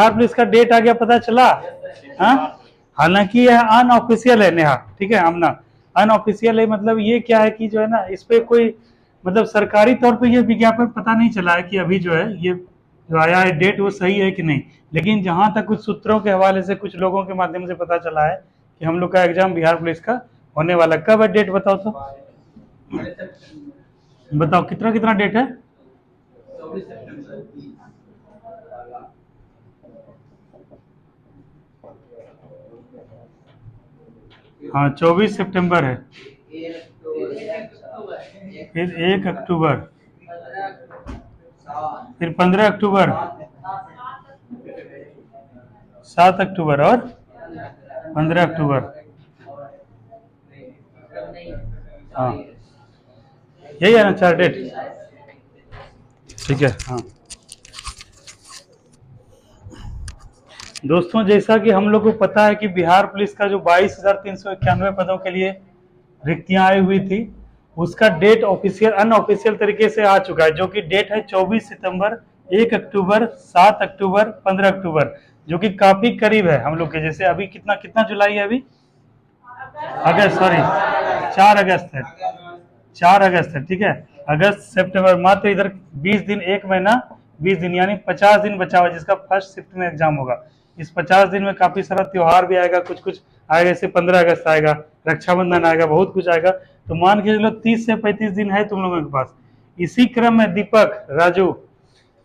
Bihar police का date आ गया, पता चला। हाँ, हालांकि यह अनऑफिशियल है नेहा, ठीक है आमना, अनऑफिशियल है। मतलब ये क्या है कि जो है ना, इस पे कोई मतलब सरकारी तौर पे ये विज्ञापन पता नहीं चला है कि अभी जो है ये जो आया है डेट वो सही है कि नहीं। लेकिन जहां तक कुछ सूत्रों के हवाले से, कुछ लोगों के माध्यम से पता चला है कि हम लोग का एग्जाम बिहार पुलिस का होने वाला। कब है डेट बताओ तो, बताओ कितना कितना डेट है। हाँ 24 सितंबर है, फिर 1 अक्टूबर, फिर 15 अक्टूबर, 7 अक्टूबर और 15 अक्टूबर। हाँ यही है ना 4 डेट, ठीक है। हाँ दोस्तों, जैसा कि हम लोग को पता है कि बिहार पुलिस का जो 22,391 पदों के लिए रिक्तियां आई हुई थी, उसका डेट ऑफिशियल अनऑफिशियल तरीके से आ चुका है, जो कि डेट है 24 सितंबर, 1 अक्टूबर, 7 अक्टूबर, 15 अक्टूबर, जो कि काफी करीब है हम लोग के। जैसे अभी कितना कितना जुलाई है अभी, अगस्त, सॉरी 4 अगस्त है, 4 अगस्त है, ठीक है। अगस्त सितंबर, मात्र इधर 20 दिन, 1 महीना 20 दिन, यानी 50 दिन बचा हुआ, जिसका फर्स्ट शिफ्ट में एग्जाम होगा। इस 50 दिन में काफी सारा त्योहार भी आएगा, कुछ कुछ आएगा, जैसे 15 अगस्त आएगा, रक्षाबंधन आएगा, बहुत कुछ आएगा। तो मान के चलो 30 से 35 दिन है तुम लोगों के पास। इसी क्रम में दीपक, राजू,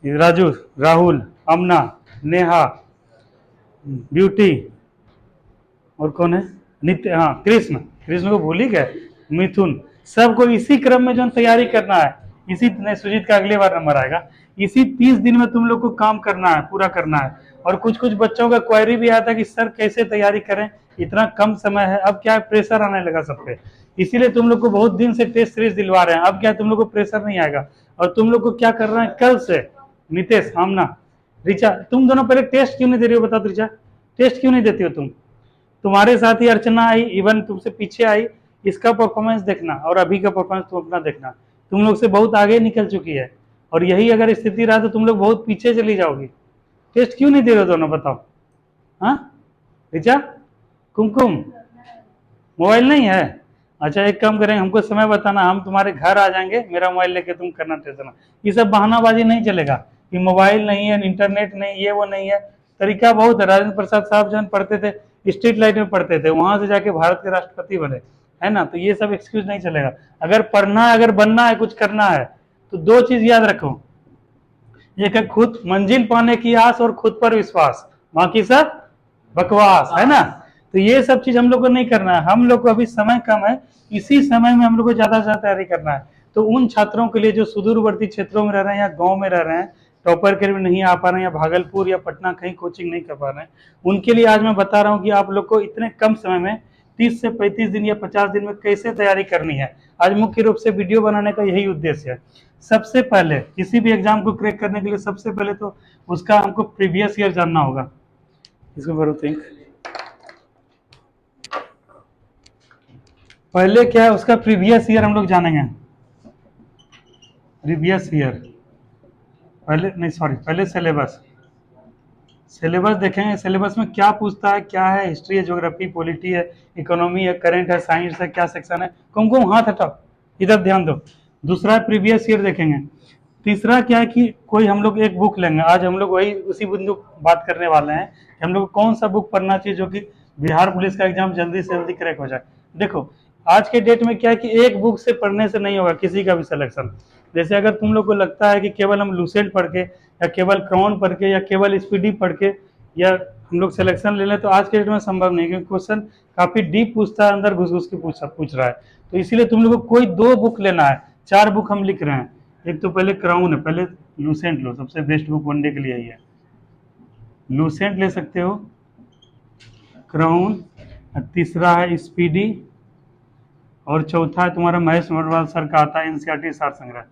राजू, राहुल, अमना, नेहा, ब्यूटी, और कौन है, नित्य, हाँ कृष्ण, कृष्ण को भूल ही गए, मिथुन, सबको इसी क्रम में जो तैयारी करना है। इसी सुजीत का अगले बार नंबर आएगा। इसी 30 दिन में तुम लोग को काम करना है, पूरा करना है। और कुछ कुछ बच्चों का क्वेरी भी आता है कि सर कैसे तैयारी करें, इतना कम समय है। अब क्या है, प्रेशर आने लगा सब पे, इसीलिए तुम लोग को बहुत दिन से टेस्ट सीरीज दिलवा रहे हैं। अब क्या है, तुम लोग को प्रेशर नहीं आएगा। और तुम लोग को क्या करना है, कल से नितेश, आमना, रिचा, तुम दोनों पहले टेस्ट क्यों नहीं दे रही हो, बताओ तो रिचा, टेस्ट क्यों नहीं देती हो तुम। तुम्हारे साथ ही अर्चना आई, इवन तुमसे पीछे आई। इसका परफॉर्मेंस देखना और अभी का परफॉर्मेंस तुम अपना देखना, तुम लोग से बहुत आगे निकल चुकी है। और यही अगर स्थिति रहा तो तुम लोग बहुत पीछे चली जाओगी। टेस्ट क्यों नहीं दे रहे दोनों, बताओ। हाँ रिचा, कुमकुम, मोबाइल नहीं है। अच्छा एक काम करेंगे, हमको समय बताना, हम तुम्हारे घर आ जाएंगे, मेरा मोबाइल लेके तुम करना टेस्ट देना। ये सब बहानाबाजी नहीं चलेगा कि मोबाइल नहीं है, इंटरनेट नहीं, ये वो नहीं है। तरीका बहुत है। राजेंद्र प्रसाद साहब जब पढ़ते थे, स्ट्रीट लाइट में पढ़ते थे, वहां से जाके भारत के राष्ट्रपति बने, है ना। तो ये सब एक्सक्यूज नहीं चलेगा। अगर पढ़ना है, अगर बनना है, कुछ करना है, तो दो चीज याद रखो, एक है खुद मंजिल पाने की आस और खुद पर विश्वास, बाकी सब बकवास, है ना। तो ये सब चीज हम लोग को नहीं करना है। हम लोग को अभी समय कम है, इसी समय में हम लोग को ज्यादा से ज्यादा तैयारी करना है। तो उन छात्रों के लिए जो सुदूरवर्ती क्षेत्रों में रह रहे हैं या गांव में रह रहे हैं, टॉपर के लिए नहीं आ पा रहे हैं, या भागलपुर या पटना कहीं कोचिंग नहीं कर पा रहे हैं, उनके लिए आज मैं बता रहा हूँ कि आप लोग को इतने कम समय में 30 से 35 दिन या 50 दिन में कैसे तैयारी करनी है। आज मुख्य रूप से वीडियो बनाने का यही उद्देश्य है। सबसे पहले किसी भी एग्जाम को क्रैक करने के लिए सबसे पहले तो उसका हमको प्रीवियस ईयर जानना होगा। इसको करो थिंक, पहले क्या है उसका प्रीवियस ईयर हम लोग जानेंगे। प्रीवियस ईयर, पहले नहीं सॉरी, पहले सिलेबस, सिलेबस देखेंगे। सिलेबस में क्या पूछता है, क्या है, हिस्ट्री है, ज्योग्राफी, पॉलिटी है, इकोनॉमी है, करंट है, साइंस है, क्या सेक्शन है। कुमकुम हाथ हटाओ, इधर ध्यान दो। दूसरा प्रीवियस ईयर देखेंगे। तीसरा क्या है कि कोई हम लोग एक बुक लेंगे। आज हम लोग वही उसी बिंदु बात करने वाले हैं कि हम लोग को कौन सा बुक पढ़ना चाहिए जो कि बिहार पुलिस का एग्जाम जल्दी से जल्दी क्रैक हो जाए। देखो आज के डेट में क्या है कि एक बुक से पढ़ने से नहीं होगा किसी का भी सिलेक्शन। जैसे अगर तुम लोग को लगता है कि केवल हम लूसेंट पढ़ के, या केवल क्राउन पढ़ के, या केवल स्पीडी पढ़ के या हम लोग सिलेक्शन ले लें, तो आज के डेट में संभव नहीं, क्योंकि क्वेश्चन काफी डीप पूछता है, अंदर घुस घुस के पूछ रहा है। तो इसीलिए तुम लोग को कोई दो बुक लेना है। 4 बुक हम लिख रहे हैं। एक तो पहले क्राउन है, पहले लूसेंट लो, सबसे बेस्ट बुक वनडे के लिए यही है। लूसेंट ले सकते हो, क्राउन, तीसरा है स्पीडी, और चौथा है तुम्हारा महेश अग्रवाल सर का आता है एनसीईआरटी सार संग्रह।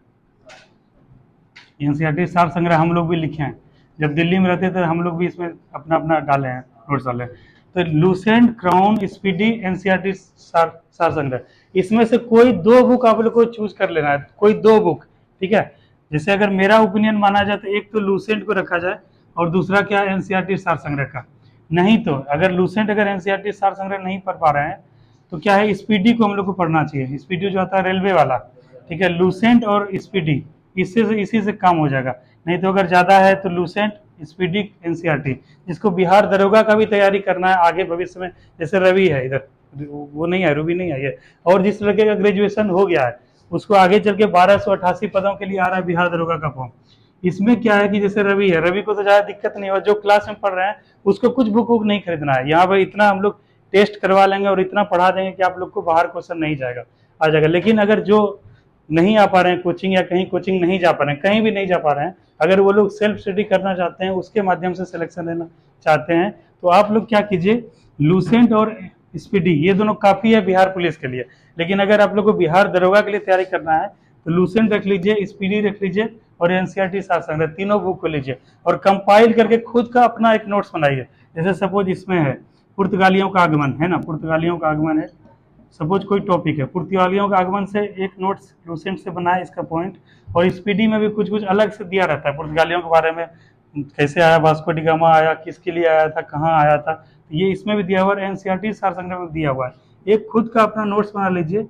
एनसीईआरटी सार संग्रह हम लोग भी लिखे हैं, जब दिल्ली में रहते थे हम लोग भी इसमें अपना अपना डाले हैं, नोट्स डाले हैं। तो लूसेंट, क्राउन, स्पीडी, एनसीईआरटी सार संग्रह, इसमें से कोई दो बुक आप लोग को चूज कर लेना है, कोई दो बुक, ठीक है। जैसे अगर मेरा ओपिनियन माना जाए तो एक तो लूसेंट को रखा जाए, और दूसरा क्या है एनसीईआरटी सार संग्रह का। नहीं तो अगर लूसेंट अगर एनसीईआरटी सार संग्रह नहीं पढ़ पा रहे हैं तो क्या है स्पीडी को हम लोग को पढ़ना चाहिए। स्पीडी जो आता है रेलवे वाला, ठीक है, लूसेंट और स्पीडी इससे से इसी से काम हो जाएगा। नहीं तो अगर ज़्यादा है तो लूसेंट स्पीडी एनसीईआरटी, जिसको बिहार दरोगा का भी तैयारी करना है आगे भविष्य में, जैसे रवि है इधर, वो नहीं है, रूबी नहीं है ये, और जिस लड़के का ग्रेजुएशन हो गया है उसको आगे चल के 1288 पदों के लिए आ रहा है बिहार दरोगा का फॉर्म। इसमें क्या है कि जैसे रवि है, रवि को तो ज़्यादा दिक्कत नहीं हो, जो क्लास में पढ़ रहे हैं उसको कुछ बुक वुक नहीं खरीदना है। यहाँ पर इतना हम लोग टेस्ट करवा लेंगे और इतना पढ़ा देंगे कि आप लोग को बाहर क्वेश्चन नहीं जाएगा, आ जाएगा। लेकिन अगर जो नहीं आ पा रहे हैं कोचिंग, या कहीं कोचिंग नहीं जा पा रहे हैं, कहीं भी नहीं जा पा रहे हैं, अगर वो लोग सेल्फ स्टडी करना चाहते हैं, उसके माध्यम से सिलेक्शन लेना चाहते हैं, तो आप लोग क्या कीजिए, लूसेंट और स्पीडी ये दोनों काफ़ी है बिहार पुलिस के लिए। लेकिन अगर आप लोग को बिहार दरोगा के लिए तैयारी करना है तो लूसेंट रख लीजिए, स्पीडी रख लीजिए और एनसीईआरटी सार संग्रह, तीनों बुक को लीजिए और कंपाइल करके खुद का अपना एक नोट्स बनाइए। जैसे सपोज इसमें है पुर्तगालियों का आगमन, है ना, पुर्तगालियों का आगमन है, सपोज कोई टॉपिक है, पुर्तगालियों का आगमन से एक नोट्स लूसेंट से बनाए इसका पॉइंट, और स्पीडी में भी कुछ कुछ अलग से दिया रहता है पुर्तगालियों के बारे में, कैसे आया, वास्को डी गामा आया, किसके लिए आया था, कहाँ आया था, तो ये इसमें भी दिया हुआ है, एनसीईआरटी सार संग्रह में दिया हुआ है। एक खुद का अपना नोट्स बना लीजिए,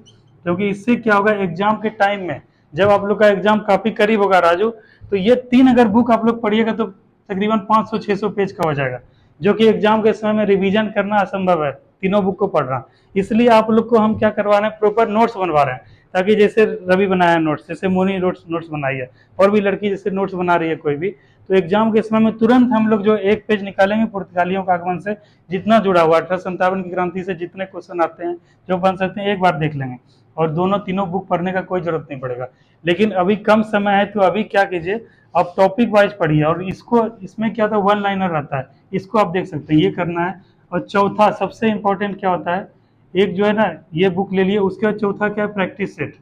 क्योंकि इससे क्या होगा एग्जाम के टाइम में, जब आप लोग का एग्जाम काफी करीब होगा राजू, तो ये 3 अगर बुक आप लोग पढ़िएगा तो तकरीबन 500-600 पेज का हो जाएगा, जो कि एग्जाम के समय में रिवीजन करना असंभव है तीनों बुक को पढ़ना। इसलिए आप लोग को हम क्या करवा रहे हैं, प्रॉपर नोट्स बनवा रहे हैं, ताकि जैसे रवि बनाया नोट्स, जैसे मोनी नोट्स बनाई है, और भी लड़की जैसे नोट्स बना रही है कोई भी, तो एग्जाम के समय में तुरंत हम लोग जो एक पेज निकालेंगे पुर्तगालियों का आगमन से जितना जुड़ा हुआ 1857 की क्रांति से जितने क्वेश्चन आते हैं जो बन सकते हैं, एक बार देख लेंगे और दोनों तीनों बुक पढ़ने का कोई जरूरत नहीं पड़ेगा। लेकिन अभी कम समय है तो अभी क्या कीजिए, आप टॉपिक वाइज पढ़िए, और इसको इसमें क्या था 1 लाइनर रहता है, इसको आप देख सकते हैं, ये करना है। और चौथा सबसे इंपॉर्टेंट क्या होता है, एक जो है ना ये बुक ले लिए, उसके बाद चौथा क्या है, प्रैक्टिस सेट।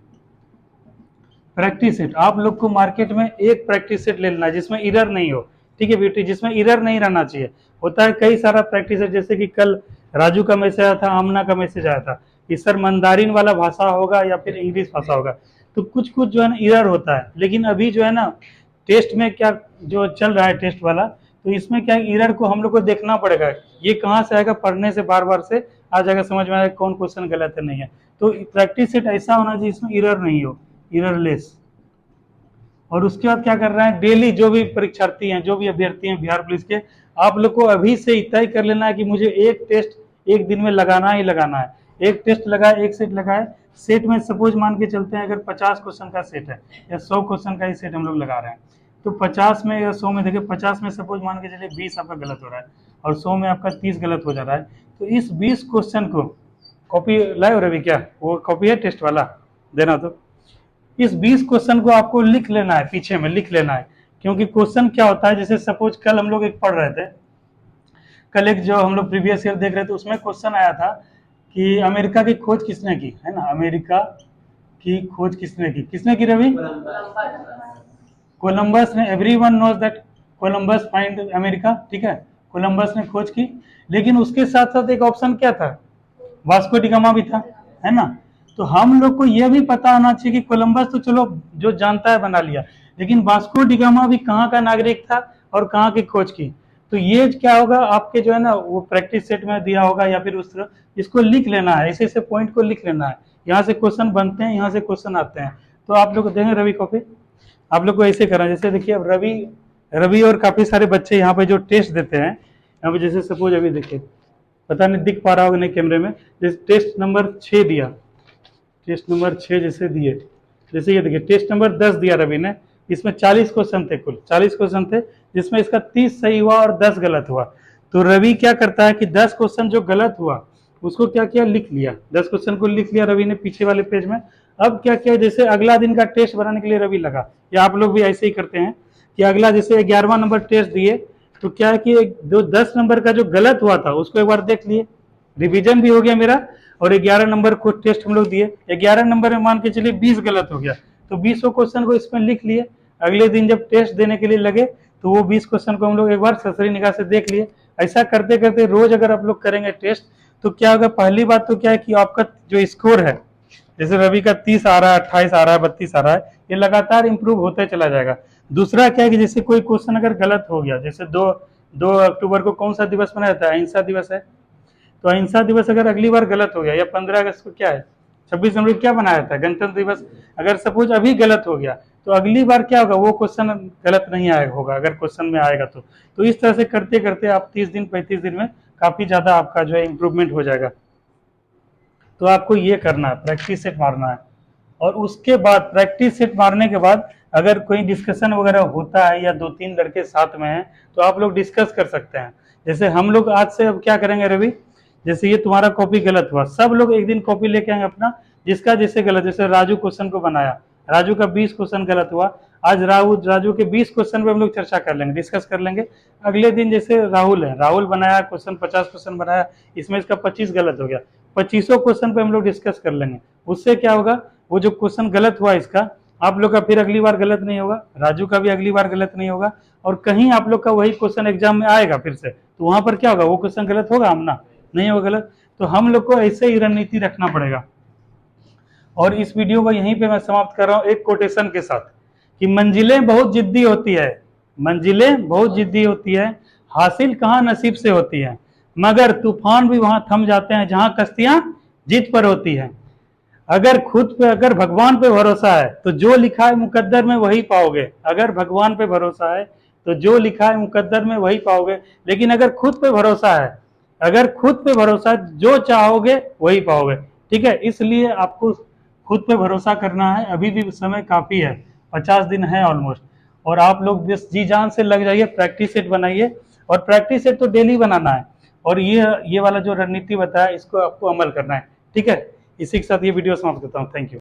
प्रैक्टिस सेट आप लोग को मार्केट में एक प्रैक्टिस सेट ले लेना है जिसमें इरर नहीं हो, ठीक है ब्यूटी, जिसमें इरर नहीं रहना चाहिए। होता है कई सारा प्रैक्टिस सेट, जैसे कि कल राजू का मैसेज आया था, आमना का मैसेज आया था कि सर मंदारिन वाला भाषा होगा या फिर इंग्लिश भाषा होगा, तो कुछ कुछ जो है ना इरर होता है। लेकिन अभी जो है ना टेस्ट में क्या जो चल रहा है टेस्ट वाला, तो इसमें क्या इरर को हम लोग को देखना पड़ेगा, ये कहाँ से आएगा, पढ़ने से बार बार से आ जाएगा, समझ में आएगा कौन क्वेश्चन गलत है नहीं है। तो प्रैक्टिस सेट ऐसा होना चाहिए इसमें इरर नहीं हो, इररलेस। और उसके बाद क्या कर रहे हैं, डेली जो भी परीक्षार्थी हैं, जो भी अभ्यर्थी हैं बिहार पुलिस के, आप लोग को अभी से तय कर लेना है कि मुझे एक टेस्ट एक दिन में लगाना ही लगाना है। एक टेस्ट लगाए, एक सेट लगाए, सेट में सपोज मान के चलते हैं अगर 50 क्वेश्चन का सेट है या 100 क्वेश्चन का ही सेट हम लोग लगा रहे हैं, तो 50 में या 100 में, देखिए 50 में सपोज मान के चलिए 20 आपका गलत हो रहा है और 100 में आपका 30 गलत हो जा रहा है, तो इस 20 क्वेश्चन को कॉपी लाए हो रवि, क्या वो कॉपी है टेस्ट वाला, देना तो इस 20 क्वेश्चन को आपको लिख लेना है, पीछे में लिख लेना है। क्योंकि क्वेश्चन क्या होता है, जैसे सपोज कल हम लोग एक पढ़ रहे थे, कल एक जो हम लोग प्रीवियस ईयर देख रहे थे उसमें क्वेश्चन आया था कि अमेरिका की खोज किसने की, है ना, अमेरिका की खोज किसने की रवि, कोलंबस ने। Everyone knows that Columbus find America, ठीक है, कोलंबस ने खोज की। लेकिन उसके साथ साथ एक ऑप्शन क्या था, वास्को डी गामा भी था, है ना। तो हम लोग को यह भी पता होना चाहिए कि कोलंबस तो चलो जो जानता है बना लिया, लेकिन वास्को डी गामा भी कहाँ का नागरिक था और कहाँ की खोज की। तो ये क्या होगा आपके जो है ना वो प्रैक्टिस सेट में दिया होगा या फिर उस तरह, इसको लिख लेना है, ऐसे ऐसे पॉइंट को लिख लेना है। यहाँ से क्वेश्चन बनते हैं, यहाँ से क्वेश्चन आते हैं, तो आप लोग देंगे रवि कॉपी, आप लोग को ऐसे करना। जैसे देखिए अब रवि और काफी सारे बच्चे यहाँ पे जो टेस्ट देते हैं, यहाँ पे जैसे सपोज अभी देखिए, पता नहीं दिख पा रहा होगा नहीं कैमरे में, जैसे टेस्ट नंबर 6 दिया, टेस्ट नंबर 6 जैसे दिए, जैसे ये देखिए टेस्ट नंबर 10 दिया रवि ने, इसमें 40 क्वेश्चन थे, कुल 40 क्वेश्चन थे, जिसमें इसका 30 सही हुआ और 10 गलत हुआ। तो रवि क्या करता है कि 10 क्वेश्चन जो गलत हुआ उसको क्या किया, लिख लिया, 10 क्वेश्चन को लिख लिया रवि ने पीछे वाले पेज में। अब क्या किया, जैसे अगला दिन का टेस्ट बनाने के लिए रवि लगा, या आप लोग भी ऐसे ही करते हैं कि अगला जैसे 11वां नंबर टेस्ट दिए, तो क्या है कि जो 10 नंबर का जो गलत हुआ था उसको एक बार देख लिए, रिवीजन भी हो गया मेरा, और 11 नंबर को टेस्ट हम लोग दिए, 11 नंबर में मान के चलिए 20 गलत हो गया, तो 20 क्वेश्चन को इसमें लिख लिए। अगले दिन जब टेस्ट देने के लिए लगे तो वो 20 क्वेश्चन को हम लोग एक बार ससरी निगाह से देख लिए। ऐसा करते करते रोज अगर आप लोग करेंगे टेस्ट, तो क्या होगा, पहली बात तो क्या है कि आपका जो स्कोर है जैसे रवि का 30 आ रहा है, 28 आ रहा है, 32 आ रहा है, ये लगातार इंप्रूव होते चला जाएगा। दूसरा क्या है कि जैसे कोई क्वेश्चन अगर गलत हो गया, जैसे 2 अक्टूबर को कौन सा दिवस मनाया जाता है? अहिंसा दिवस है। तो अहिंसा दिवस अगर अगली बार गलत हो गया, या 15 अगस्त को क्या है, 26 जनवरी क्या बनाया था? गणतंत्र दिवस। अगर सपोज अभी गलत हो गया तो अगली बार क्या होगा, वो क्वेश्चन गलत नहीं आएगा होगा, अगर क्वेश्चन में आएगा तो इस तरह से करते करते आप 30 दिन 35 दिन में काफी ज्यादा आपका जो है इम्प्रूवमेंट हो जाएगा। तो आपको ये करना है, प्रैक्टिस सेट मारना है। और उसके बाद प्रैक्टिस सेट मारने के बाद अगर कोई डिस्कशन वगैरह होता है या 2-3 लड़के साथ में हैं तो आप लोग डिस्कस कर सकते हैं। जैसे हम लोग आज से अब क्या करेंगे रवि, जैसे ये तुम्हारा कॉपी गलत हुआ, सब लोग एक दिन कॉपी लेके आएंगे अपना, जिसका जैसे गलत, जैसे राजू क्वेश्चन को बनाया, राजू का 20 क्वेश्चन गलत हुआ, आज राजू के 20 क्वेश्चन पे हम लोग चर्चा कर लेंगे, डिस्कस कर लेंगे। अगले दिन जैसे राहुल है, राहुल बनाया क्वेश्चन, 50 क्वेश्चन बनाया, इसमें इसका 25 गलत हो गया, 25 क्वेश्चन पे हम लोग डिस्कस कर लेंगे। उससे क्या होगा, वो जो क्वेश्चन गलत हुआ इसका, आप लोग का फिर अगली बार गलत नहीं होगा, राजू का भी अगली बार गलत नहीं होगा, और कहीं आप लोग का वही क्वेश्चन एग्जाम में आएगा फिर से, तो वहां पर क्या होगा, वो क्वेश्चन गलत होगा हम ना, नहीं होगा गलत। तो हम लोग को ऐसे ही रणनीति रखना पड़ेगा। और इस वीडियो को यहीं पे मैं समाप्त कर रहा हूं एक कोटेशन के साथ, कि मंजिलें बहुत जिद्दी होती है, मंजिलें बहुत जिद्दी होती है, हासिल कहां नसीब से होती है, मगर तूफान भी वहां थम जाते हैं जहां कश्तियां जीत पर होती है। अगर भगवान पे भरोसा है तो जो लिखा है मुकद्दर में वही पाओगे, अगर भगवान पे भरोसा है तो जो लिखा है मुकद्दर में वही पाओगे। लेकिन अगर खुद पे भरोसा है, अगर खुद पे भरोसा है, जो चाहोगे वही पाओगे। ठीक है, इसलिए आपको खुद पे भरोसा करना है। अभी भी समय काफी है, 50 दिन है ऑलमोस्ट, और आप लोग जिस जी जान से लग जाइए, प्रैक्टिस सेट बनाइए, और प्रैक्टिस सेट तो डेली बनाना है। और ये वाला जो रणनीति बताया, इसको आपको अमल करना है। ठीक है, इसी के साथ ये वीडियो समाप्त करता हूँ। Thank you.